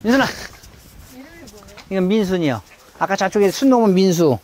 민순아. 이건 민순이요. 아까 저쪽에 순놈은 민수.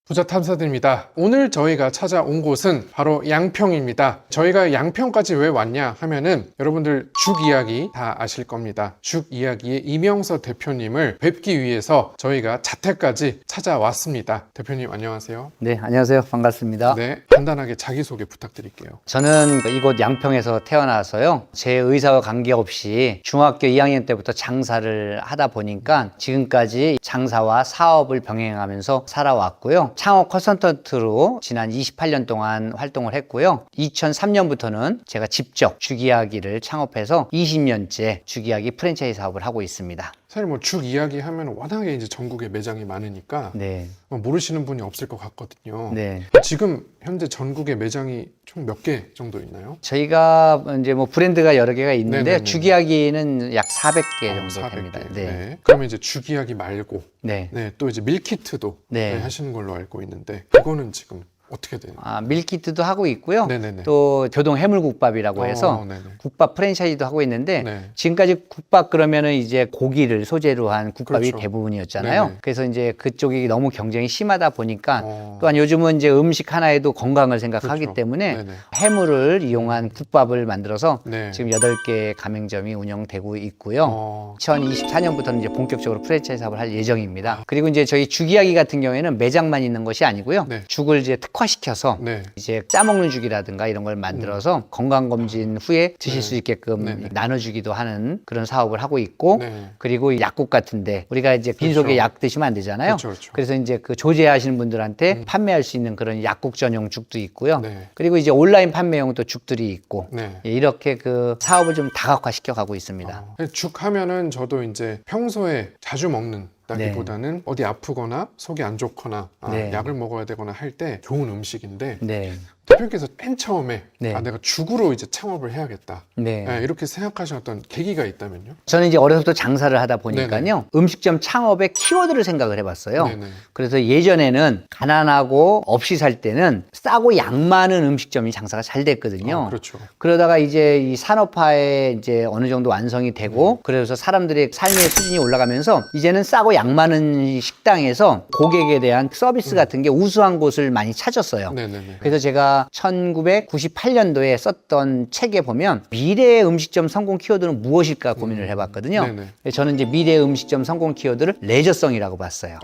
부자 탐사들입니다. 오늘 저희가 찾아온 곳은 바로 양평입니다. 저희가 양평까지 왜 왔냐 하면은 여러분들 죽 이야기 다 아실 겁니다. 죽 이야기의 이명서 대표님을 뵙기 위해서 저희가 자택까지 찾아왔습니다. 대표님 안녕하세요. 네, 안녕하세요. 반갑습니다. 네, 간단하게 자기소개 부탁드릴게요. 저는 이곳 양평에서 태어나서요. 제 의사와 관계없이 중학교 2학년 때부터 장사를 하다 보니까 지금까지 장사와 사업을 병행하면서 살아왔고요. 창업 컨설턴트로 지난 28년 동안 활동을 했고요. 2003년부터는 제가 직접 죽이야기를 창업해서 20년째 죽이야기 프랜차이즈 사업을 하고 있습니다. 사실 뭐 죽 이야기 하면 워낙에 이제 전국에 매장이 많으니까 네. 모르시는 분이 없을 것 같거든요. 네. 지금 현재 전국에 매장이 총 몇 개 정도 있나요? 저희가 이제 뭐 브랜드가 여러 개가 있는데 네네네. 죽이야기는 약 400개 정도 400개. 됩니다. 네. 그러면 이제 죽 이야기 말고 네. 네, 또 이제 밀키트도 네. 네, 하시는 걸로 알고 있는데 그거는 지금 어떻게 돼요? 밀키트도 하고 있고요. 네네네. 또 교동 해물국밥이라고 해서 네네. 국밥 프랜차이즈도 하고 있는데 네. 지금까지 국밥 그러면은 이제 고기를 소재로 한 국밥이 그렇죠. 대부분이었잖아요. 네네. 그래서 이제 그쪽이 너무 경쟁이 심하다 보니까 어. 또한 요즘은 이제 음식 하나에도 건강을 생각하기 그렇죠. 때문에 네네. 해물을 이용한 국밥을 만들어서 네. 지금 8개 가맹점이 운영되고 있고요. 2024년부터는 이제 본격적으로 프랜차이즈 사업을 할 예정입니다. 그리고 이제 저희 죽이야기 같은 경우에는 매장만 있는 것이 아니고요. 네. 죽을 이제 특화시켜서 네. 이제 짜먹는 죽이라든가 이런 걸 만들어서 건강검진 후에 드실 네. 수 있게끔 네네. 나눠주기도 하는 그런 사업을 하고 있고 네. 그리고 약국 같은데 우리가 이제 빈속에 그렇죠. 약 드시면 안 되잖아요. 그렇죠, 그렇죠. 래서 이제 그 조제하시는 분들한테 판매할 수 있는 그런 약국 전용 죽도 있고요. 네. 그리고 이제 온라인 판매용 또 죽들이 있고 네. 예, 이렇게 그 사업을 좀 다각화시켜 가고 있습니다. 죽 하면은 저도 이제 평소에 자주 먹는 다기보다는 어디 아프거나 속이 안 좋거나 네. 약을 먹어야 되거나 할 때 좋은 음식인데 네. 대표님께서 맨 처음에 네. 내가 죽으로 이제 창업을 해야겠다 네. 이렇게 생각하셨던 계기가 있다면요? 저는 이제 어려서부터 장사를 하다 보니까요. 음식점 창업의 키워드를 생각을 해봤어요. 네네. 그래서 예전에는 가난하고 없이 살 때는 싸고 양 많은 음식점이 장사가 잘 됐거든요. 그렇죠. 그러다가 이제 이 산업화에 이제 어느 정도 완성이 되고 그래서 사람들의 삶의 수준이 올라가면서 이제는 싸고 양 많은 식당에서 고객에 대한 서비스 같은 게 우수한 곳을 많이 찾았어요. 네네네. 그래서 제가 1998년도에 썼던 책에 보면 미래의 음식점 성공 키워드는 무엇일까 고민을 해봤거든요. 네네. 저는 이제 미래의 음식점 성공 키워드를 레저성이라고 봤어요.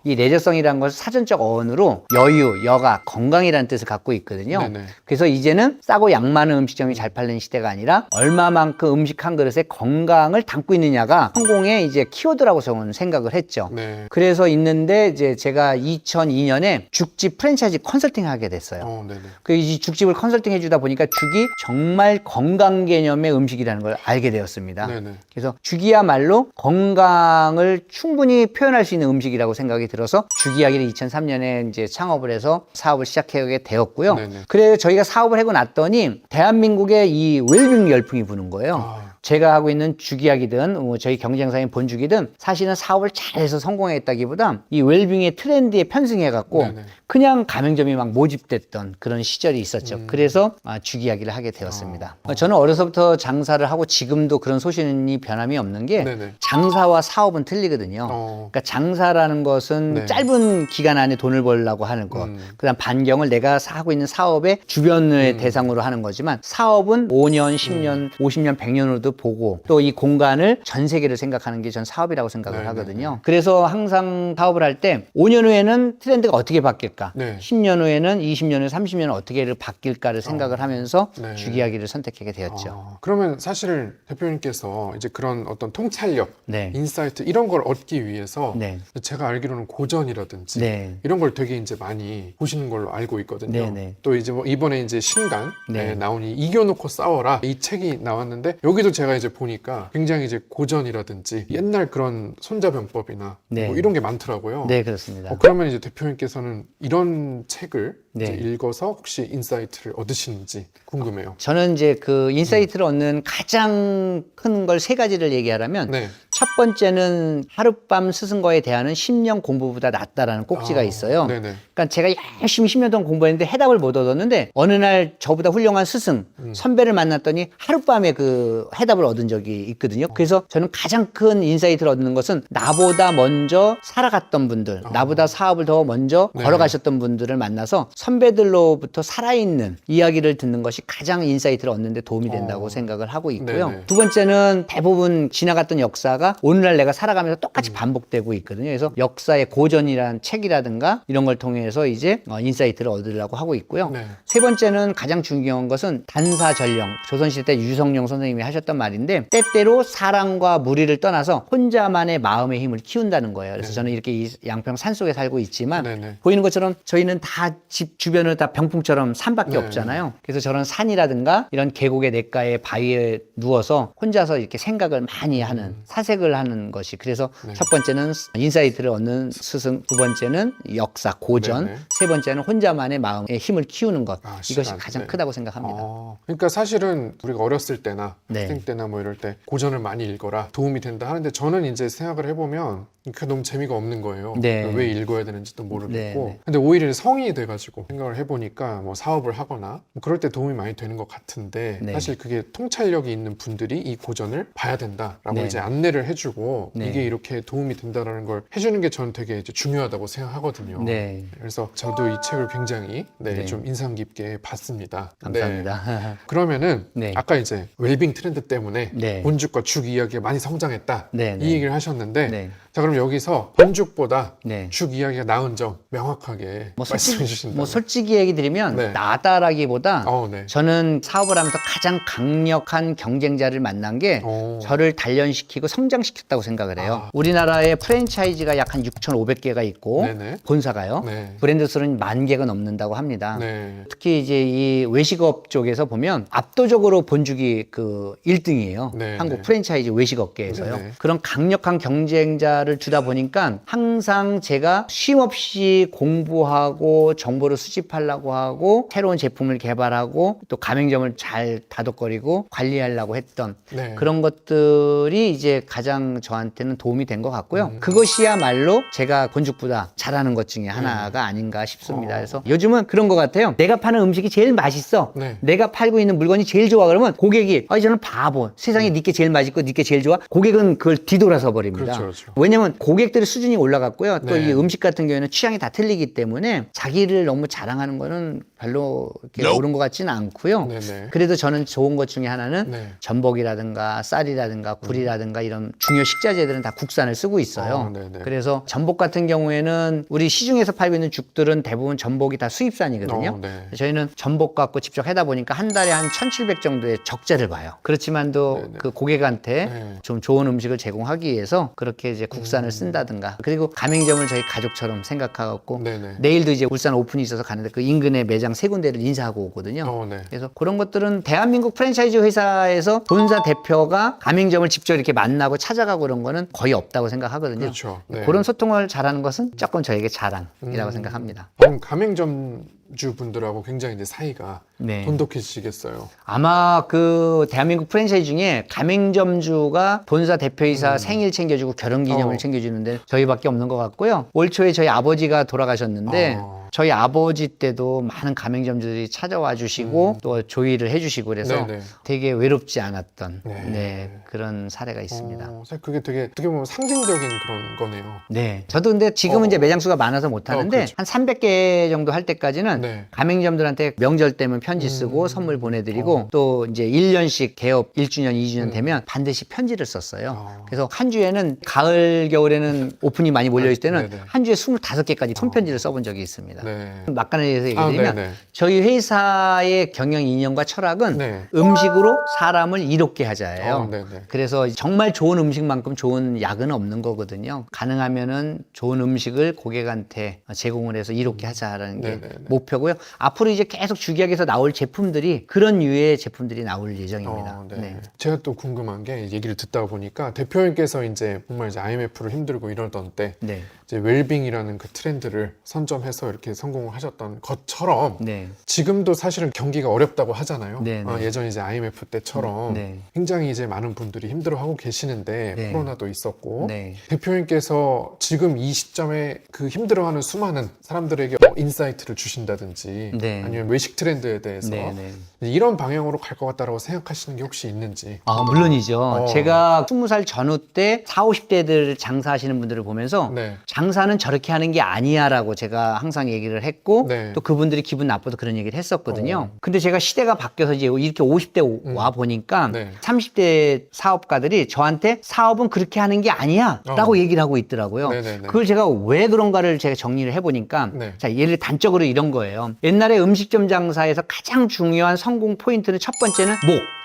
이 레저성이라는 것은 사전적 어원으로 여유, 여가, 건강이라는 뜻을 갖고 있거든요. 네네. 그래서 이제는 싸고 양 많은 음식점이 잘 팔리는 시대가 아니라 얼마만큼 음식 한 그릇에 건강을 담고 있느냐가 성공의 이제 키워드라고 저는 생각을 했죠. 네. 그래서 있는데 이제 제가 2002년에 죽집 프랜차이즈 컨설팅 하게 됐어요. 네네. 그 이 죽집을 컨설팅 해주다 보니까 죽이 정말 건강 개념의 음식이라는 걸 알게 되었습니다. 네네. 그래서 죽이야말로 건강을 충분히 표현할 수 있는 음식이라고 생각이 들어서 죽이야기를 2003년에 이제 창업을 해서 사업을 시작하게 되었고요. 네네. 그래서 저희가 사업을 하고 났더니 대한민국에 이 웰빙 열풍이 부는 거예요. 제가 하고 있는 죽이야기든 뭐 저희 경쟁사인 본죽이든 사실은 사업을 잘해서 성공했다기보다 이 웰빙의 트렌드에 편승해갖고 네네. 그냥 가맹점이 막 모집됐던 그런 시절이 있었죠. 그래서 죽이야기를 하게 되었습니다. 저는 어려서부터 장사를 하고 지금도 그런 소신이 변함이 없는 게 네네. 장사와 사업은 틀리거든요. 그러니까 장사라는 것은 네. 짧은 기간 안에 돈을 벌려고 하는 것. 그다음 반경을 내가 하고 있는 사업의 주변의 대상으로 하는 거지만 사업은 5년, 10년, 50년, 100년으로도 보고 또 이 공간을 전 세계를 생각하는 게 전 사업이라고 생각을 네네. 하거든요. 그래서 항상 사업을 할 때 5년 후에는 트렌드가 어떻게 바뀔까? 네. 10년 후에는 20년 후, 30년 어떻게 바뀔까를 생각을 하면서 네. 죽이야기를 선택하게 되었죠. 그러면 사실 대표님께서 이제 그런 어떤 통찰력, 네. 인사이트 이런 걸 얻기 위해서 네. 제가 알기로는 고전이라든지 네. 이런 걸 되게 이제 많이 보시는 걸로 알고 있거든요. 네네. 또 이제 뭐 이번에 이제 신간에 네. 나온 이 이겨놓고 싸워라 이 책이 나왔는데 여기도 제가 이제 보니까 굉장히 이제 고전이라든지 옛날 그런 손자병법이나 네. 뭐 이런 게 많더라고요. 네, 그렇습니다. 그러면 이제 대표님께서는 이런 책을 네. 이제 읽어서 혹시 인사이트를 얻으시는지 궁금해요. 저는 이제 그 인사이트를 얻는 가장 큰 걸 세 가지를 얘기하라면 네. 첫 번째는 하룻밤 스승 과의 대화는 10년 공부보다 낫다라는 꼭지가 있어요. 네네. 그러니까 제가 열심히 10년 동안 공부했는데 해답을 못 얻었는데 어느 날 저보다 훌륭한 스승, 선배를 만났더니 하룻밤에 그 해답을 얻은 적이 있거든요. 그래서 저는 가장 큰 인사이트를 얻는 것은 나보다 먼저 살아갔던 분들, 나보다 사업을 더 먼저 네. 걸어가셨던 분들을 만나서 선배들로부터 살아있는 이야기를 듣는 것이 가장 인사이트를 얻는 데 도움이 된다고 생각을 하고 있고요. 네네. 두 번째는 대부분 지나갔던 역사가 오늘날 내가 살아가면서 똑같이 반복되고 있거든요. 그래서 역사의 고전이라는 책이라든가 이런 걸 통해서 이제 인사이트를 얻으려고 하고 있고요. 네. 세 번째는 가장 중요한 것은 단사전령. 조선시대 때 유성룡 선생님이 하셨던 말인데 때때로 사랑과 무리를 떠나서 혼자만의 마음의 힘을 키운다는 거예요. 그래서 저는 이렇게 이 양평 산속에 살고 있지만 네네. 보이는 것처럼 저희는 다 집 주변을 다 병풍처럼 산밖에 네. 없잖아요. 그래서 저런 산이라든가 이런 계곡의 냇가에 바위에 누워서 혼자서 이렇게 생각을 많이 하는 사색을 하는 것이 그래서 네. 첫 번째는 인사이트를 얻는 스승, 두 번째는 역사 고전, 네네. 세 번째는 혼자만의 마음의 힘을 키우는 것 이것이 시간. 가장 네. 크다고 생각합니다. 그러니까 사실은 우리가 어렸을 때나 네. 학생 때나 뭐 이럴 때 고전을 많이 읽어라 도움이 된다 하는데 저는 이제 생각을 해보면 그게 너무 재미가 없는 거예요. 네. 왜 읽어야 되는지도 모르겠고 네. 근데 오히려 성인이 돼가지고 생각을 해보니까 뭐 사업을 하거나 뭐 그럴 때 도움이 많이 되는 것 같은데 네. 사실 그게 통찰력이 있는 분들이 이 고전을 봐야 된다라고 네. 이제 안내를 해주고 네. 이게 이렇게 도움이 된다라는 걸 해주는 게 저는 되게 이제 중요하다고 생각하거든요. 네. 그래서 저도 이 책을 굉장히 네. 좀 인상 깊게 봤습니다. 감사합니다. 네. 그러면은 네. 아까 이제 웰빙 트렌드 때문에 네. 본죽과 죽 이야기가 많이 성장했다 네, 네. 이 얘기를 하셨는데 네. 자 그럼 여기서 본죽보다 네. 죽 이야기가 나은 점 명확하게 말씀해 주신다면 뭐 솔직히 얘기 드리면 네. 나다라기보다 네. 저는 사업을 하면서 가장 강력한 경쟁자를 만난 게 저를 단련시키고 성장시켰다고 생각을 해요. 우리나라에 프랜차이즈가 약 한 6,500개가 있고 네네. 본사가요. 네. 브랜드 수는 10,000개가 넘는다고 합니다. 네. 특히 이제 이 외식업 쪽에서 보면 압도적으로 본죽이 그 1등이에요. 네, 한국 네. 프랜차이즈 외식업계에서요. 네, 네. 그런 강력한 경쟁자를 두다 보니까 항상 제가 쉼없이 공부하고 정보를 수집하려고 하고 새로운 제품을 개발하고 또 가맹점을 잘 다독거리고 관리하려고 했던 네. 그런 것들이 이제 가장 저한테는 도움이 된 것 같고요. 그것이야말로 제가 본죽보다 잘하는 것 중에 하나가 아닌가 싶습니다. 그래서 요즘은 그런 것 같아요. 내가 파는 음식이 제일 맛있어. 네. 내가 팔고 있는 물건이 제일 좋아. 그러면 고객이 저는 바보. 세상에 니께 제일 맛있고 니께 제일 좋아. 고객은 그걸 뒤돌아서 버립니다. 그렇죠, 그렇죠. 왜냐면 고객들의 수준이 올라갔고요. 또 네. 이 음식 같은 경우에는 취향이 다 틀리기 때문에 자기를 너무 자랑하는 거는 별로 이렇게 옳은 것 같지는 않고요. 네네. 그래도 저는 좋은 것 중에 하나는 네. 전복이라든가 쌀이라든가 굴이라든가 이런 중요 식자재들은 다 국산을 쓰고 있어요. 네네. 그래서 전복 같은 경우에는 우리 시중에서 팔고 있는 죽들은 대부분 전복이 다 수입산이거든요. 네. 저희는 전복 갖고 직접 해다 보니까 한 달에 한 1,700 정도의 적자를 봐요. 그렇지만도 네네. 그 고객한테 네. 좀 좋은 음식을 제공하기 위해서 그렇게 이제 국산을 쓴다든가 그리고 가맹점을 저희 가족처럼 생각하고 네네. 내일도 이제 울산 오픈이 있어서 가는데 그 인근의 매장 3군데를 인사하고 오거든요. 네. 그래서 그런 것들은 대한민국 프랜차이즈 회사에서 본사 대표가 가맹점을 직접 이렇게 만나고 찾아가고 그런 거는 거의 없다고 생각하거든요. 그렇죠. 네. 그런 소통을 잘하는 것은 조금 저에게 자랑이라고 생각합니다. 그럼 가맹점주 분들하고 굉장히 이제 사이가 네. 돈독해지시겠어요. 아마 그 대한민국 프랜차이즈 중에 가맹점주가 본사 대표이사 생일 챙겨주고 결혼기념을 챙겨주는데 저희밖에 없는 것 같고요. 올 초에 저희 아버지가 돌아가셨는데 저희 아버지 때도 많은 가맹점주들이 찾아와 주시고 또 조의를 해주시고 그래서 네네. 되게 외롭지 않았던 네. 네, 그런 사례가 있습니다. 사실 그게 되게 어떻게 보면 상징적인 그런 거네요. 네. 저도 근데 지금은 이제 매장 수가 많아서 못 하는데 그렇죠. 한 300개 정도 할 때까지는 네. 가맹점들한테 명절 때면 편지 쓰고 선물 보내드리고 또 이제 1년씩 개업 1주년, 2주년 되면 반드시 편지를 썼어요. 그래서 한 주에는 가을, 겨울에는 오픈이 많이 몰려있을 때는 네네. 한 주에 25개까지 손편지를 써본 적이 있습니다. 네. 막간에 대해서 얘기드리면 네네. 저희 회사의 경영 이념과 철학은 네. 음식으로 사람을 이롭게 하자예요. 네네. 그래서 정말 좋은 음식만큼 좋은 약은 없는 거거든요. 가능하면은 좋은 음식을 고객한테 제공을 해서 이롭게 하자라는 게 네네네. 목표고요. 앞으로 이제 계속 주기학에서 나올 제품들이 그런 유의 제품들이 나올 예정입니다. 네. 네. 제가 또 궁금한 게 얘기를 듣다 보니까 대표님께서 이제 정말 이제 IMF로 힘들고 이러던 때 네. 이제 웰빙이라는 그 트렌드를 선점해서 이렇게 성공을 하셨던 것처럼 네. 지금도 사실은 경기가 어렵다고 하잖아요. 네, 네. 예전 이제 IMF 때처럼 네. 굉장히 이제 많은 분들이 힘들어하고 계시는데 네. 코로나도 있었고 네. 대표님께서 지금 이 시점에 그 힘들어하는 수많은 사람들에게 인사이트를 주신다든지 네. 아니면 외식 트렌드에 대해서 네. 네. 이런 방향으로 갈 것 같다라고 생각하시는 게 혹시 있는지. 물론이죠. 제가 20살 전후 때 40, 50대들 장사하시는 분들을 보면서 네. 장사는 저렇게 하는 게 아니야 라고 제가 항상 얘기를 했고 네. 또 그분들이 기분 나빠도 그런 얘기를 했었거든요. 근데 제가 시대가 바뀌어서 이제 이렇게 50대 와 보니까 네. 30대 사업가들이 저한테 사업은 그렇게 하는 게 아니야 라고 얘기를 하고 있더라고요. 네네네. 그걸 제가 왜 그런가를 제가 정리를 해보니까 네. 자, 예를 단적으로 이런 거예요. 옛날에 음식점 장사에서 가장 중요한 성공 포인트는 첫 번째는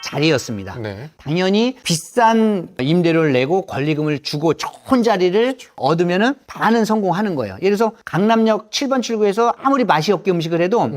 자리였습니다. 네. 당연히 비싼 임대료를 내고 권리금을 주고 좋은 자리를 얻으면은 반은 성공하는 거예요. 예를 들어서 강남역 7번 출구에서 아무리 맛이 없게 음식을 해도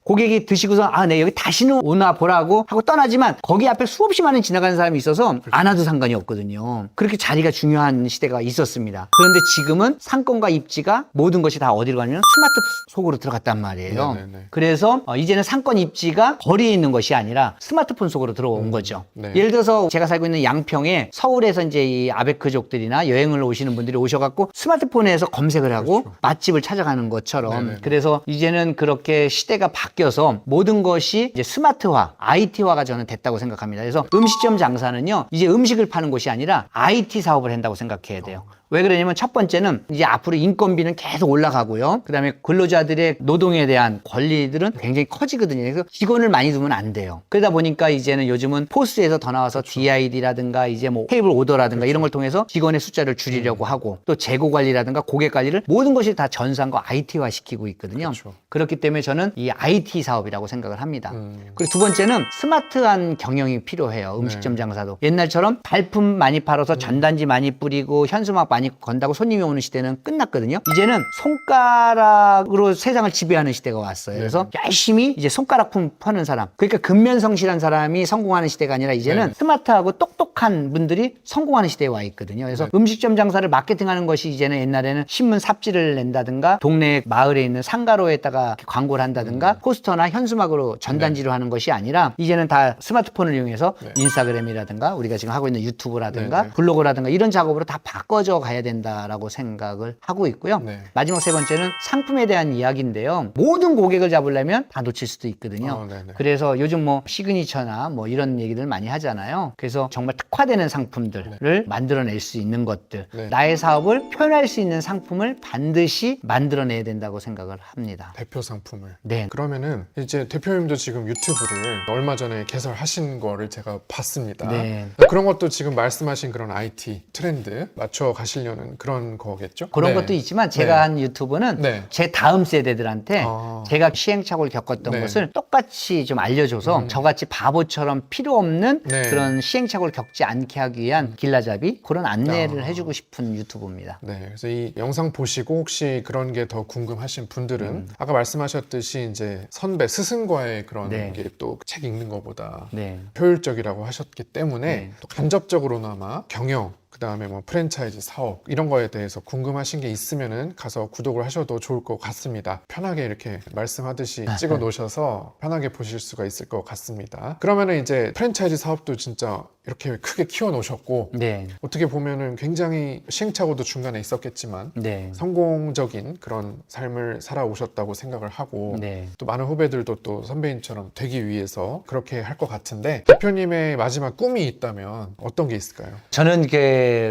고객이 드시고서 네 여기 다시는 오나 보라고 하고 떠나지만 거기 앞에 수없이 많은 지나가는 사람이 있어서 안 와도 상관이 없거든요. 그렇게 자리가 중요한 시대가 있었습니다. 그런데 지금은 상권과 입지가 모든 것이 다 어디로 가냐면 스마트 속으로 들어갔단 말이에요. 네네네. 그래서 이제는 상권 입지가 거리에 있는 것이 아니라 스마트폰 속으로 들어온 거죠. 네. 예를 들어서 제가 살고 있는 양평에 서울에서 이제 이 아베크족들이나 여행을 오시는 분들이 오셔갖고 스마트폰에서 검색을 하고 그렇죠. 맛집을 찾아가는 것처럼 네네네. 그래서 이제는 그렇게 시대가 바뀌어서 모든 것이 이제 스마트화, IT화가 저는 됐다고 생각합니다. 그래서 음식점 장사는요, 이제 음식을 파는 곳이 아니라 IT 사업을 한다고 생각해야 돼요. 왜 그러냐면 첫 번째는 이제 앞으로 인건비는 계속 올라가고요. 그다음에 근로자들의 노동에 대한 권리들은 굉장히 커지거든요. 그래서 직원을 많이 두면 안 돼요. 그러다 보니까 이제는 요즘은 포스에서 더 나와서 DID라든가 이제 뭐 테이블 오더라든가 이런 걸 통해서 직원의 숫자를 줄이려고 하고 또 재고 관리라든가 고객 관리를 모든 것이 다 전산과 IT화 시키고 있거든요. 그렇죠. 그렇기 때문에 저는 이 IT 사업이라고 생각을 합니다. 그리고 두 번째는 스마트한 경영이 필요해요. 음식점 장사도. 옛날처럼 발품 많이 팔아서 전단지 많이 뿌리고 현수막 많이 건다고 손님이 오는 시대는 끝났거든요. 이제는 손가락으로 세상을 지배하는 시대가 왔어요. 그래서 열심히 이제 손가락품 파는 사람. 그러니까 근면성실한 사람이 성공하는 시대가 아니라 이제는 스마트하고 똑똑한 분들이 성공하는 시대에 와 있거든요. 그래서 음식점 장사를 마케팅하는 것이 이제는 옛날에는 신문 삽지를 낸다든가 동네 마을에 있는 상가로에다가 광고를 한다든가 포스터나 현수막으로 전단지로 하는 것이 아니라 이제는 다 스마트폰을 이용해서 인스타그램이라든가 우리가 지금 하고 있는 유튜브라든가 블로그라든가 이런 작업으로 다 바꿔져 가야 된다라고 생각을 하고 있고요. 네. 마지막 세 번째는 상품에 대한 이야기인데요. 모든 고객을 잡으려면 다 놓칠 수도 있거든요. 네네. 그래서 요즘 뭐 시그니처나 뭐 이런 얘기들 많이 하잖아요. 그래서 정말 특화되는 상품들을 만들어낼 수 있는 것들, 네. 나의 사업을 표현할 수 있는 상품을 반드시 만들어내야 된다고 생각을 합니다. 대표 상품을. 네. 그러면은 이제 대표님도 지금 유튜브를 얼마 전에 개설하신 거를 제가 봤습니다. 네. 그런 것도 지금 말씀하신 그런 IT 트렌드 맞춰 가시려는 그런 거겠죠? 그런 네. 것도 있지만 제가 한 유튜브는 네. 제 다음 세대들한테 제가 시행착오를 겪었던 네. 것을 똑같이 좀 알려줘서 저같이 바보처럼 필요 없는 네. 그런 시행착오를 겪지 않게 하기 위한 길라잡이 그런 안내를 해주고 싶은 유튜브입니다. 네, 그래서 이 영상 보시고 혹시 그런 게 더 궁금하신 분들은 아까 말씀하셨듯이 이제 선배 스승과의 그런 네. 게 또 책 읽는 것보다 네. 효율적이라고 하셨기 때문에 네. 또 간접적으로나마 경영 그다음에 뭐 프랜차이즈 사업 이런 거에 대해서 궁금하신 게 있으면은 가서 구독을 하셔도 좋을 것 같습니다. 편하게 이렇게 말씀하듯이 찍어 놓으셔서 편하게 보실 수가 있을 것 같습니다. 그러면은 이제 프랜차이즈 사업도 진짜 이렇게 크게 키워 놓으셨고 네. 어떻게 보면은 굉장히 시행착오도 중간에 있었겠지만 네. 성공적인 그런 삶을 살아오셨다고 생각을 하고 네. 또 많은 후배들도 또 선배님처럼 되기 위해서 그렇게 할 것 같은데 대표님의 마지막 꿈이 있다면 어떤 게 있을까요? 저는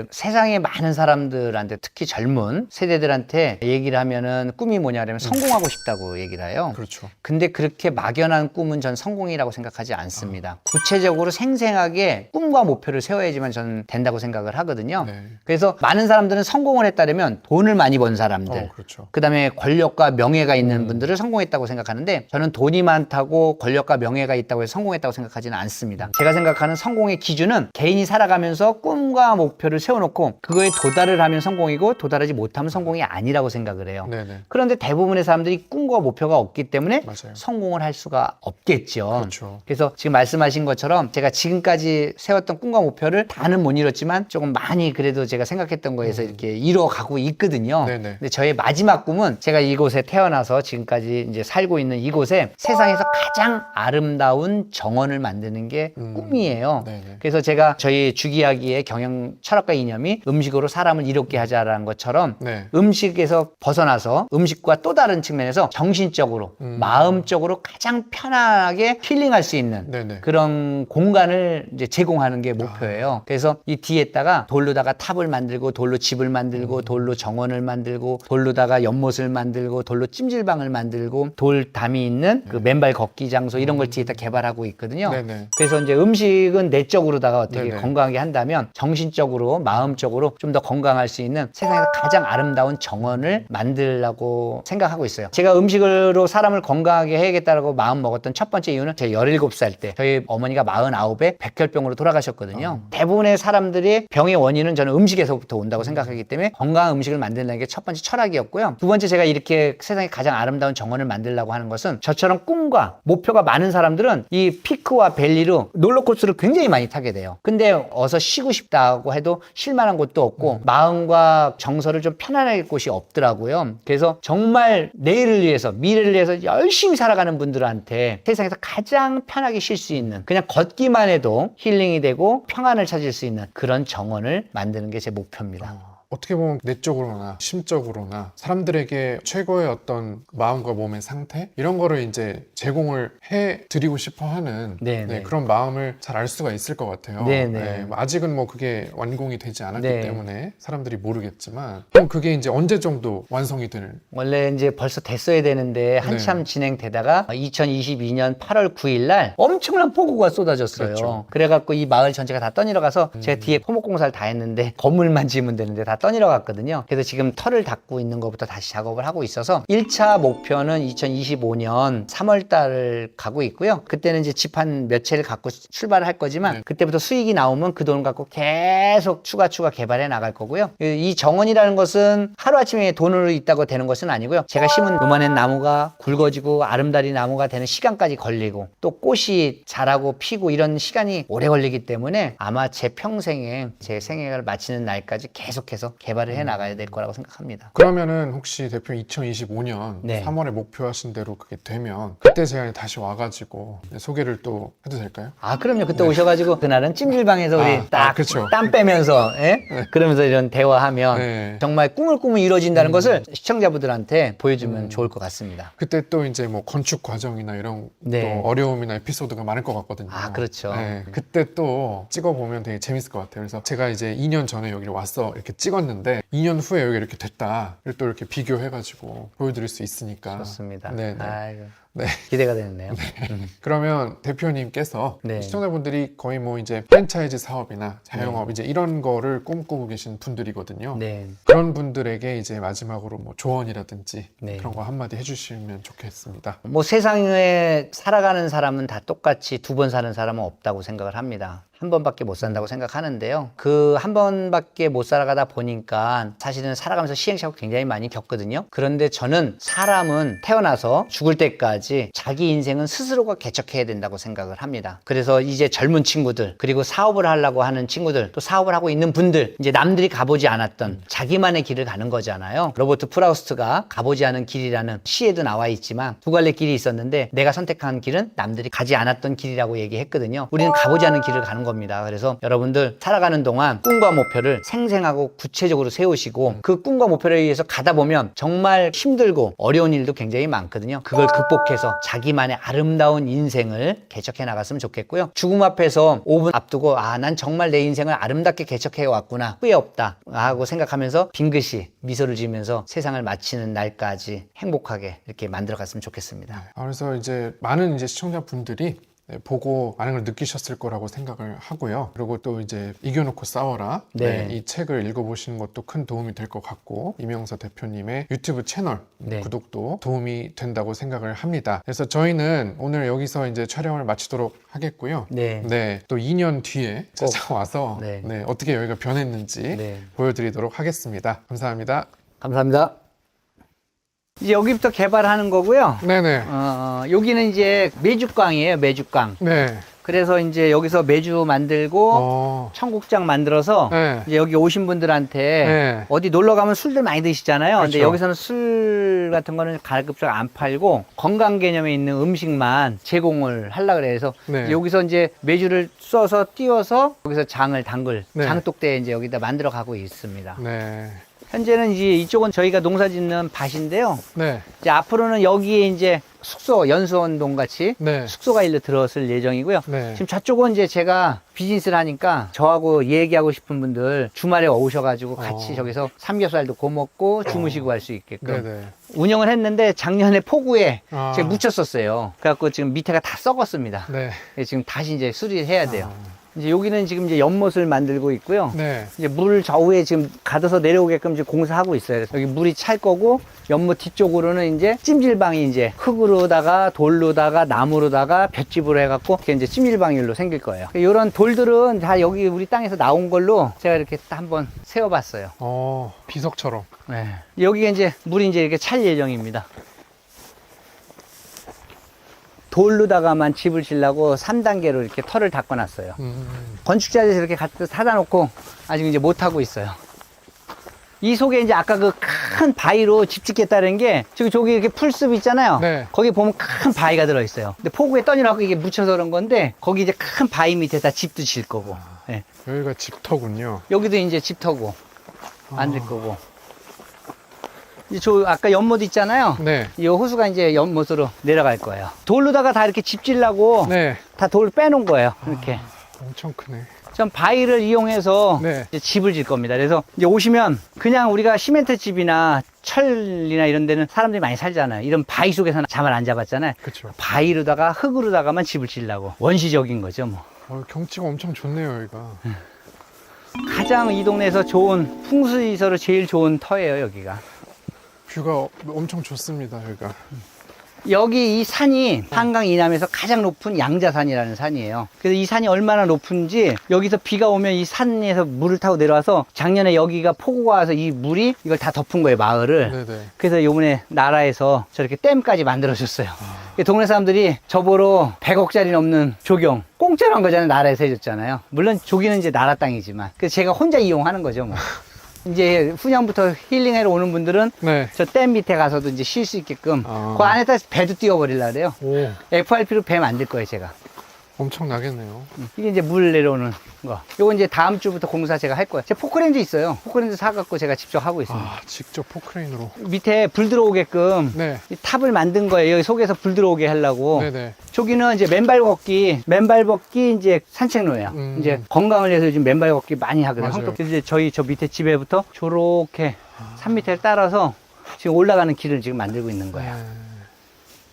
세상에 많은 사람들한테 특히 젊은 세대들한테 얘기를 하면은 꿈이 뭐냐면 성공하고 싶다고 얘기를 해요. 그렇죠. 근데 그렇게 막연한 꿈은 전 성공이라고 생각하지 않습니다. 구체적으로 생생하게 꿈과 목표를 세워야지만 저는 된다고 생각을 하거든요. 네. 그래서 많은 사람들은 성공을 했다면 돈을 많이 번 사람들, 그렇죠. 그다음에 권력과 명예가 있는 분들을 성공했다고 생각하는데 저는 돈이 많다고 권력과 명예가 있다고 해서 성공했다고 생각하지는 않습니다. 제가 생각하는 성공의 기준은 개인이 살아가면서 꿈과 목표 목표를 세워놓고 그거에 도달을 하면 성공이고 도달하지 못하면 성공이 아니라고 생각을 해요. 네네. 그런데 대부분의 사람들이 꿈과 목표가 없기 때문에 맞아요. 성공을 할 수가 없겠죠. 그렇죠. 그래서 지금 말씀하신 것처럼 제가 지금까지 세웠던 꿈과 목표를 다는 못 이뤘지만 조금 많이 그래도 제가 생각했던 거에서 이렇게 이뤄가고 있거든요. 네네. 근데 저의 마지막 꿈은 제가 이곳에 태어나서 지금까지 이제 살고 있는 이곳에 세상에서 가장 아름다운 정원을 만드는 게 꿈이에요. 네네. 그래서 제가 저희 주기야기의 경영 철학과 이념이 음식으로 사람을 이롭게 하자라는 것처럼 네. 음식에서 벗어나서 음식과 또 다른 측면에서 정신적으로 마음적으로 가장 편안하게 힐링할 수 있는 네네. 그런 공간을 이제 제공하는 게 목표예요. 그래서 이 뒤에다가 돌로다가 탑을 만들고 돌로 집을 만들고 돌로 정원을 만들고 돌로다가 연못을 만들고 돌로 찜질방을 만들고 돌담이 있는 그 맨발 걷기 장소 이런 걸 뒤에다 개발하고 있거든요. 네네. 그래서 이제 음식은 내적으로다가 어떻게 네네. 건강하게 한다면 정신적으로 마음적으로 좀 더 건강할 수 있는 세상에서 가장 아름다운 정원을 만들려고 생각하고 있어요. 제가 음식으로 사람을 건강하게 해야겠다고 마음 먹었던 첫 번째 이유는 제가 17살 때 저희 어머니가 49에 백혈병으로 돌아가셨거든요. 대부분의 사람들이 병의 원인은 저는 음식에서부터 온다고 생각하기 때문에 건강한 음식을 만드는 게 첫 번째 철학이었고요. 두 번째 제가 이렇게 세상에 가장 아름다운 정원을 만들려고 하는 것은 저처럼 꿈과 목표가 많은 사람들은 이 피크와 밸리로 롤러코스터를 굉장히 많이 타게 돼요. 근데 어서 쉬고 싶다고 해도 쉴 만한 곳도 없고 마음과 정서를 좀 편안하게 할 곳이 없더라고요. 그래서 정말 내일을 위해서 미래를 위해서 열심히 살아가는 분들한테 세상에서 가장 편하게 쉴 수 있는 그냥 걷기만 해도 힐링이 되고 평안을 찾을 수 있는 그런 정원을 만드는 게 제 목표입니다. 어떻게 보면 내적으로나 심적으로나 사람들에게 최고의 어떤 마음과 몸의 상태 이런 거를 이제 제공을 해 드리고 싶어 하는 네네. 그런 마음을 잘 알 수가 있을 것 같아요. 네네. 아직은 뭐 그게 완공이 되지 않았기 네. 때문에 사람들이 모르겠지만 그럼 그게 이제 언제 정도 완성이 될? 원래 이제 벌써 됐어야 되는데 한참 진행되다가 2022년 8월 9일 날 엄청난 폭우가 쏟아졌어요. 그렇죠. 그래갖고 이 마을 전체가 다 떠내려가서 제가 뒤에 토목공사를 다 했는데 건물만 지으면 되는데 다 떠내려갔거든요. 그래서 지금 털을 닦고 있는 것부터 다시 작업을 하고 있어서 1차 목표는 2025년 3월 달을 가고 있고요. 그때는 이제 집 한 몇 채를 갖고 출발을 할 거지만 그때부터 수익이 나오면 그 돈을 갖고 계속 추가 개발해 나갈 거고요. 이 정원이라는 것은 하루아침에 돈으로 있다고 되는 것은 아니고요. 제가 심은 요만한 나무가 굵어지고 아름다리 나무가 되는 시간까지 걸리고 또 꽃이 자라고 피고 이런 시간이 오래 걸리기 때문에 아마 제 평생에 제 생애를 마치는 날까지 계속해서 개발을 해 나가야 될 거라고 생각합니다. 그러면은 혹시 대표 2025년 네. 3월에 목표하신 대로 그게 되면 그때 제가 다시 와가지고 소개를 또 해도 될까요? 아, 그럼요. 그때 오셔가지고 그날은 찜질방에서 우리 딱 그쵸. 땀 빼면서 그러면서 이런 대화하면 네. 정말 꿈을 꾸면 이루어진다는 것을 시청자분들한테 보여주면 좋을 것 같습니다. 그때 또 이제 뭐 건축 과정이나 이런 네. 또 어려움이나 에피소드가 많을 것 같거든요. 아, 그렇죠. 네, 그때 또 찍어보면 되게 재밌을 것 같아요. 그래서 제가 이제 2년 전에 여기를 왔어 이렇게 찍었는데 2년 후에 여기 이렇게 됐다를 또 이렇게 비교해가지고 보여드릴 수 있으니까. 좋습니다. 네, 네. 아이고, 네. 기대가 되는데요. 그러면 대표님께서 네. 시청자분들이 거의 뭐 이제 프랜차이즈 사업이나 자영업 이제 이런 거를 꿈꾸고 계신 분들이거든요. 네. 그런 분들에게 이제 마지막으로 뭐 조언이라든지 네. 그런 거 한마디 해주시면 좋겠습니다. 뭐 세상에 살아가는 사람은 다 똑같이 두 번 사는 사람은 없다고 생각을 합니다. 한 번밖에 못 산다고 생각하는데요. 그 한 번밖에 못 살아가다 보니까 사실은 살아가면서 시행착오 굉장히 많이 겪거든요. 그런데 저는 사람은 태어나서 죽을 때까지 자기 인생은 스스로가 개척해야 된다고 생각을 합니다. 그래서 이제 젊은 친구들 그리고 사업을 하려고 하는 친구들 또 사업을 하고 있는 분들 이제 남들이 가보지 않았던 자기만의 길을 가는 거잖아요. 로버트 프라우스트가 가보지 않은 길이라는 시에도 나와 있지만 두 갈래 길이 있었는데 내가 선택한 길은 남들이 가지 않았던 길이라고 얘기했거든요. 우리는 가보지 않은 길을 가는 겁니다. 그래서 여러분들 살아가는 동안 꿈과 목표를 생생하고 구체적으로 세우시고 그 꿈과 목표를 위해서 가다 보면 정말 힘들고 어려운 일도 굉장히 많거든요. 그걸 극복해서 자기만의 아름다운 인생을 개척해 나갔으면 좋겠고요. 죽음 앞에서 5분 앞두고 난 정말 내 인생을 아름답게 개척해 왔구나 후회 없다 하고 생각하면서 빙긋이 미소를 지으면서 세상을 마치는 날까지 행복하게 이렇게 만들어 갔으면 좋겠습니다. 그래서 이제 많은 이제 시청자분들이 네, 보고 많은 걸 느끼셨을 거라고 생각을 하고요. 그리고 또 이제 이겨놓고 싸워라. 네. 이 책을 읽어보시는 것도 큰 도움이 될 것 같고, 이명서 대표님의 유튜브 채널 네. 구독도 도움이 된다고 생각을 합니다. 그래서 저희는 오늘 여기서 이제 촬영을 마치도록 하겠고요. 네. 네, 또 2년 뒤에 꼭. 찾아와서 네. 네, 어떻게 여기가 변했는지 네. 보여드리도록 하겠습니다. 감사합니다. 감사합니다. 이제 여기부터 개발하는 거고요. 네네. 여기는 이제 메주깡이에요, 메주깡. 네. 그래서 이제 여기서 메주 만들고 청국장 만들어서 네. 이제 여기 오신 분들한테 네. 어디 놀러 가면 술들 많이 드시잖아요. 근데 그렇죠. 여기서는 술 같은 거는 가급적 안 팔고 건강 개념에 있는 음식만 제공을 하려고 그래서 네. 여기서 이제 메주를 써서 띄워서 여기서 장을 담글 네. 장독대 이제 여기다 만들어 가고 있습니다. 네. 현재는 이제 이쪽은 저희가 농사 짓는 밭인데요. 네. 이제 앞으로는 여기에 이제 숙소, 연수원동 같이 네. 숙소가 일로 들어설 예정이고요. 네. 지금 저쪽은 이제 제가 비즈니스를 하니까 저하고 얘기하고 싶은 분들 주말에 오셔가지고 같이 저기서 삼겹살도 구워 먹고 주무시고 할 수 있게끔 네네. 운영을 했는데 작년에 폭우에 아. 제가 묻혔었어요. 그래갖고 지금 밑에가 다 썩었습니다. 네. 그래서 지금 다시 이제 수리해야 돼요. 이제 여기는 지금 이제 연못을 만들고 있고요. 네. 이제 물 저우에 지금 가둬서 내려오게끔 지금 공사하고 있어요. 그래서 여기 물이 찰 거고 연못 뒤쪽으로는 이제 찜질방이 이제 흙으로다가 돌로다가 나무로다가 볏짚으로 해갖고 이렇게 이제 찜질방일로 생길 거예요. 이런 돌들은 다 여기 우리 땅에서 나온 걸로 제가 이렇게 딱 한번 세워봤어요. 비석처럼. 네. 여기가 이제 물이 이제 이렇게 찰 예정입니다. 돌로다가만 집을 지려고 3단계로 이렇게 털을 닦아놨어요. 건축자재에서 이렇게 갖다 사다 놓고 아직 이제 못하고 있어요. 이 속에 이제 아까 그 큰 바위로 집 짓겠다는 게 저기 이렇게 풀숲 있잖아요. 네. 거기 보면 큰 바위가 들어있어요. 근데 폭우에 떠내려갖고 이게 묻혀서 그런 건데 거기 이제 큰 바위 밑에다 집도 질 거고. 네. 여기가 집터군요. 여기도 이제 집터고 만들 거고. 이제 저 아까 연못 있잖아요. 네. 이 호수가 이제 연못으로 내려갈 거예요. 돌로다가 다 이렇게 집 지려고 네. 다 돌 빼놓은 거예요. 이렇게. 엄청 크네. 전 바위를 이용해서 네. 이제 집을 질 겁니다. 그래서 이제 오시면 그냥 우리가 시멘트 집이나 철이나 이런 데는 사람들이 많이 살잖아요. 이런 바위 속에서는 잠을 안 잡았잖아요. 그쵸. 바위로다가 흙으로다가만 집을 지려고. 원시적인 거죠, 뭐. 경치가 엄청 좋네요, 여기가. 가장 이 동네에서 좋은 풍수지리로 제일 좋은 터예요, 여기가. 뷰가 엄청 좋습니다, 여기가. 여기 이 산이 한강 이남에서 가장 높은 양자산이라는 산이에요. 그래서 이 산이 얼마나 높은지 여기서 비가 오면 이 산에서 물을 타고 내려와서 작년에 여기가 폭우가 와서 이 물이 이걸 다 덮은 거예요, 마을을. 네네. 그래서 요번에 나라에서 저렇게 댐까지 만들어줬어요. 동네 사람들이 저보러 100억짜리 넘는 조경 공짜로 한 거잖아요. 나라에서 해줬잖아요. 물론 조기는 이제 나라 땅이지만 그래서 제가 혼자 이용하는 거죠, 뭐. 이제 후년부터 힐링하러 오는 분들은 네. 저 댐 밑에 가서도 이제 쉴 수 있게끔 그 안에다 배도 띄워버리려고 그래요. 오, FRP로 배 만들 거예요, 제가. 엄청 나겠네요. 이게 이제 물 내려오는 거. 요거 이제 다음 주부터 공사 제가 할 거예요. 제 포크레인도 있어요. 포크레인도 사갖고 제가 직접 하고 있습니다. 직접 포크레인으로. 밑에 불 들어오게끔 네. 이 탑을 만든 거예요. 여기 속에서 불 들어오게 하려고. 네네. 저기는 이제 맨발 걷기 이제 산책로예요. 이제 건강을 위해서 요즘 맨발 걷기 많이 하거든요. 맞아요. 그래서 이제 저희 저 밑에 집에부터 저렇게 산 밑에 따라서 지금 올라가는 길을 지금 만들고 있는 거예요.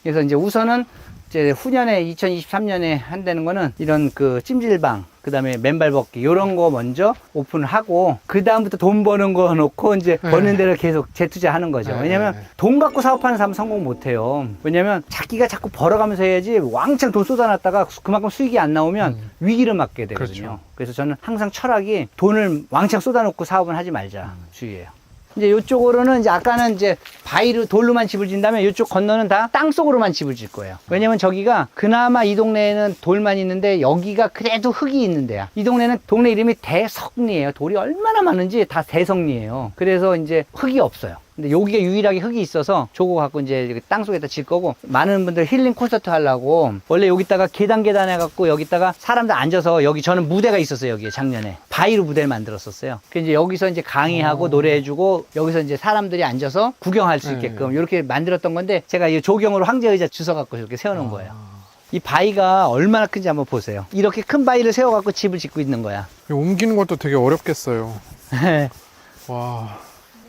그래서 이제 우선은 이제 후년에 2023년에 한다는 거는 이런 그 찜질방, 그 다음에 맨발 걷기 이런 거 먼저 오픈을 하고 그 다음부터 돈 버는 거 놓고 이제 버는 대로 계속 재투자하는 거죠. 왜냐면 돈 갖고 사업하는 사람은 성공 못 해요. 왜냐면 자기가 자꾸 벌어가면서 해야지 왕창 돈 쏟아놨다가 그만큼 수익이 안 나오면 위기를 맞게 되거든요. 그렇죠. 그래서 저는 항상 철학이 돈을 왕창 쏟아놓고 사업은 하지 말자 주의예요. 이제 이쪽으로는 이제 아까는 이제 바위로 돌로만 집을 짓다면 이쪽 건너는 다 땅속으로만 집을 질 거예요. 왜냐면 저기가 그나마 이 동네에는 돌만 있는데 여기가 그래도 흙이 있는 데야. 이 동네는 동네 이름이 대석리예요. 돌이 얼마나 많은지 다 대석리예요. 그래서 이제 흙이 없어요. 근데 여기가 유일하게 흙이 있어서 저거 갖고 이제 땅속에다 질 거고, 많은 분들 힐링 콘서트 하려고 원래 여기다가 계단 해갖고 여기다가 사람들 앉아서, 여기 저는 무대가 있었어요. 여기에 작년에 바위로 무대를 만들었었어요. 그래서 이제 여기서 이제 강의하고 노래해주고 여기서 이제 사람들이 앉아서 구경할 수 있게끔 이렇게 만들었던 건데, 제가 이 조경으로 황제 의자 주워갖고 이렇게 세워놓은 거예요. 이 바위가 얼마나 큰지 한번 보세요. 이렇게 큰 바위를 세워갖고 집을 짓고 있는 거야. 옮기는 것도 되게 어렵겠어요. 와,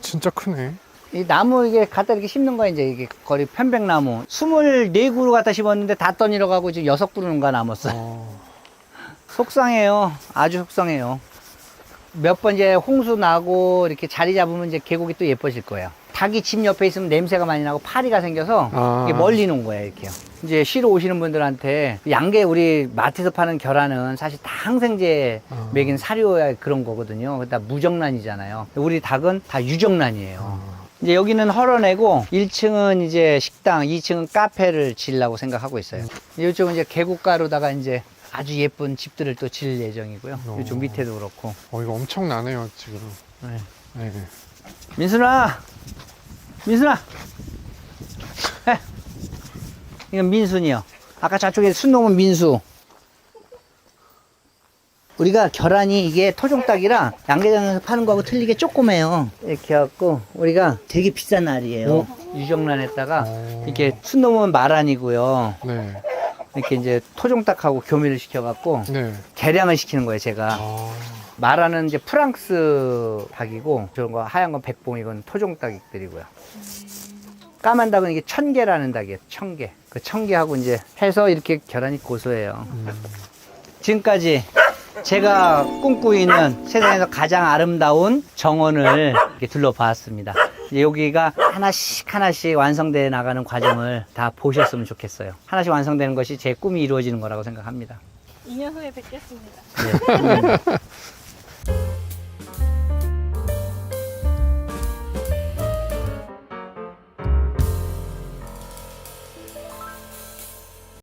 진짜 크네. 이 나무 이게 갖다 이렇게 심는 거야, 이제 이게 거리 편백나무. 24그루 갖다 심었는데 다 떠내려 가고 지금 6그루인가 남았어. 속상해요. 아주 속상해요. 몇 번 이제 홍수 나고 이렇게 자리 잡으면 이제 계곡이 또 예뻐질 거예요. 닭이 집 옆에 있으면 냄새가 많이 나고 파리가 생겨서 이게 멀리 놓은 거예요, 이렇게요. 이제 쉬러 오시는 분들한테 양계 우리 마트에서 파는 계란은 사실 다 항생제 먹인 사료야 그런 거거든요. 그다 무정란이잖아요. 우리 닭은 다 유정란이에요. 이제 여기는 헐어내고 1층은 이제 식당, 2층은 카페를 지으려고 생각하고 있어요. 이쪽은 이제 계곡가로다가 이제 아주 예쁜 집들을 또 지을 예정이고요. 이쪽 밑에도 그렇고. 이거 엄청나네요, 지금. 네. 네. 민순아! 민순아! 에. 이건 민순이요. 아까 저쪽에 순 놓으면 민수. 우리가 계란이 이게 토종닭이라 양계장에서 파는 거하고 틀리게 조그매요. 이렇게 해갖고 우리가 되게 비싼 알이에요. 유정란에다가 이렇게 순 놓으면 말안이고요. 네. 이렇게 이제 토종닭하고 교미를 시켜갖고 네. 개량을 시키는 거예요, 제가. 마라는 이제 프랑스 닭이고, 저런 거 하얀 건 백봉, 이건 토종 닭들이고요. 까만 닭은 이게 천개라는 닭이에요, 천개. 그 천개하고 이제 해서 이렇게 계란이 고소해요. 지금까지 제가 꿈꾸고 있는 세상에서 가장 아름다운 정원을 이렇게 둘러봤습니다. 이제 여기가 하나씩 완성되어 나가는 과정을 다 보셨으면 좋겠어요. 하나씩 완성되는 것이 제 꿈이 이루어지는 거라고 생각합니다. 2년 후에 뵙겠습니다. 네.